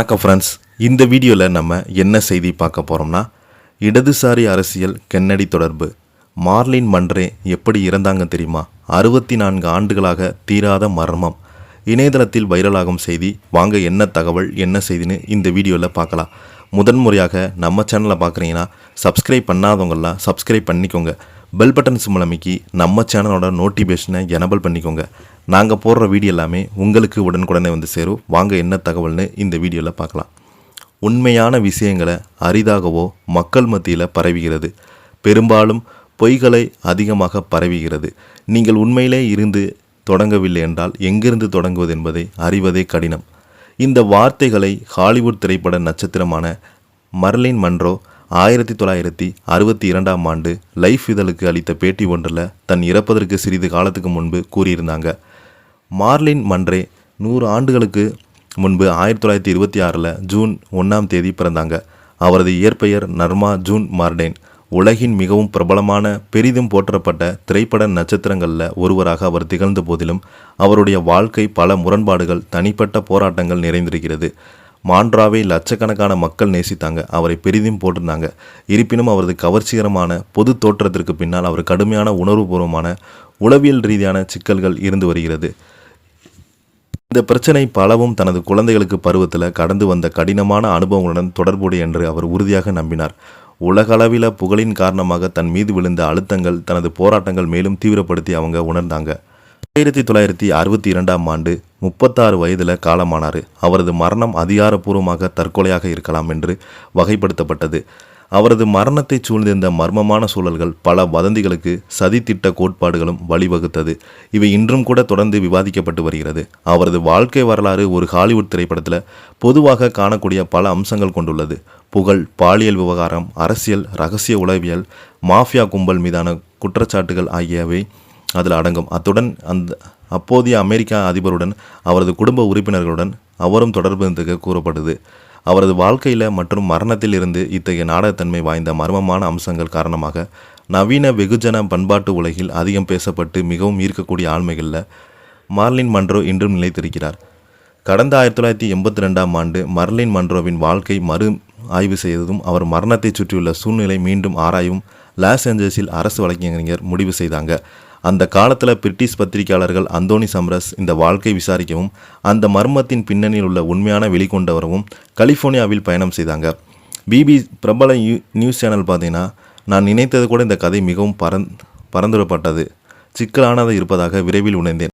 வணக்கம் ஃப்ரெண்ட்ஸ். இந்த வீடியோவில் நம்ம என்ன செய்தி பார்க்க போகிறோம்னா, இடதுசாரி அரசியல் கென்னடி தொடர்பு. மார்லின் மன்றே எப்படி இறந்தாங்க தெரியுமா? 64 ஆண்டுகளாக தீராத மர்மம். இணையதளத்தில் வைரலாகும் செய்தி. வாங்க என்ன தகவல் என்ன செய்தின்னு இந்த வீடியோவில் பார்க்கலாம். முதன்முறையாக நம்ம சேனலை பார்க்குறீங்கன்னா சப்ஸ்கிரைப் பண்ணாதவங்களாம் சப்ஸ்கிரைப் பண்ணிக்கோங்க. பெல் பட்டன் சிம்பிள் அமைக்கி நம்ம சேனலோட நோட்டிஃபிகேஷனை எனபிள் பண்ணிக்கோங்க. நாங்கள் போடுற வீடியோ எல்லாமே உங்களுக்கு உடனுக்குடனே வந்து சேரும். வாங்க என்ன தகவல்னு இந்த வீடியோவில் பார்க்கலாம். உண்மையான விஷயங்களை அரிதாகவோ மக்கள் மத்தியில் பரவுகிறது. பெரும்பாலும் பொய்களை அதிகமாக பரவுகிறது. நீங்கள் உண்மையிலே இருந்து தொடங்கவில்லை என்றால் எங்கிருந்து தொடங்குவது என்பதை அறிவதே கடினம். இந்த வார்த்தைகளை ஹாலிவுட் திரைப்பட நட்சத்திரமான மர்லின் மன்றோ 1962ஆம் ஆண்டு லைஃப் இதழுக்கு அளித்த பேட்டி ஒன்றில் தன் இறப்பதற்கு சிறிது காலத்துக்கு முன்பு கூறியிருந்தாங்க. மார்லின் மன்றே 100 ஆண்டுகளுக்கு முன்பு 1926 ஜூன் 1ஆம் தேதி பிறந்தாங்க. அவரது இயற்பெயர் நர்மா ஜூன் மார்டேன். உலகின் மிகவும் பிரபலமான பெரிதும் போற்றப்பட்ட திரைப்பட நட்சத்திரங்களில் ஒருவராக அவர் திகழ்ந்த போதிலும் அவருடைய வாழ்க்கை பல முரண்பாடுகள், தனிப்பட்ட போராட்டங்கள் நிறைந்திருக்கிறது. மாண்ட்ராவை லட்சக்கணக்கான மக்கள் நேசித்தாங்க, அவரை பெரிதும் போட்டிருந்தாங்க. இருப்பினும் அவரது கவர்ச்சிகரமான பொது தோற்றத்திற்கு பின்னால் அவர் கடுமையான உணர்வுபூர்வமான உளவியல் ரீதியான சிக்கல்கள் இருந்து வருகிறது. இந்த பிரச்சனை பலவும் தனது குழந்தைகளுக்கு பருவத்தில் கடந்து வந்த கடினமான அனுபவங்களுடன் தொடர்புடைய என்று அவர் உறுதியாக நம்பினார். உலகளவில் புகழின் காரணமாக தன் மீது விழுந்த அழுத்தங்கள் தனது போராட்டங்கள் மேலும் தீவிரப்படுத்தி அவங்க உணர்ந்தாங்க. 1962ஆம் ஆண்டு 36 வயதில் காலமானார். அவரது மரணம் அதிகாரப்பூர்வமாக தற்கொலையாக இருக்கலாம் என்று வகைப்படுத்தப்பட்டது. அவரது மரணத்தை சூழ்ந்திருந்த மர்மமான சூழல்கள் பல வதந்திகளுக்கு, சதித்திட்ட கோட்பாடுகளும் வழிவகுத்தது. இவை இன்றும் கூட தொடர்ந்து விவாதிக்கப்பட்டு வருகிறது. அவரது வாழ்க்கை வரலாறு ஒரு ஹாலிவுட் திரைப்படத்தில் பொதுவாக காணக்கூடிய பல அம்சங்கள் கொண்டுள்ளது. புகழ், பாலியல் விவகாரம், அரசியல், இரகசிய உளவியல், மாஃபியா கும்பல் மீதான குற்றச்சாட்டுகள் ஆகியவை அதில் அடங்கும். அத்துடன் அப்போதைய அமெரிக்கா அதிபருடன் அவரது குடும்ப உறுப்பினர்களுடன் அவரும் தொடர்பு இருந்தது கூறப்படுது. அவரது வாழ்க்கையில் மற்றும் மரணத்தில் இருந்து இத்தகைய நாடகத்தன்மை வாய்ந்த மர்மமான அம்சங்கள் காரணமாக நவீன வெகுஜன பண்பாட்டு உலகில் அதிகம் பேசப்பட்டு மிகவும் ஈர்க்கக்கூடிய ஆளுமைகளில் மார்லின் மன்றோ இன்றும் நிலைத்திருக்கிறார். கடந்த 1982ஆம் ஆண்டு மர்லின் மன்றோவின் வாழ்க்கை மறு ஆய்வு செய்ததும் அவர் மரணத்தை சுற்றியுள்ள சூழ்நிலை மீண்டும் ஆராயும் லாஸ் ஏஞ்சல்ஸில் அரசு வழக்கறிஞர் முடிவு செய்தாங்க. அந்த காலத்தில் பிரிட்டிஷ் பத்திரிகையாளர்கள் அந்தோனி சம்ரஸ் இந்த வாழ்க்கை விசாரிக்கவும் அந்த மர்மத்தின் பின்னணியில் உள்ள உண்மையான வெளிக்கொண்டு வரவும் கலிஃபோர்னியாவில் பயணம் செய்தாங்க. பிரபல நியூஸ் சேனல் பார்த்தீங்கன்னா, நான் நினைத்தது கூட இந்த கதை மிகவும் பரந்துரப்பட்டது, சிக்கலானதாக இருப்பதாக விரைவில் உணர்ந்தேன்.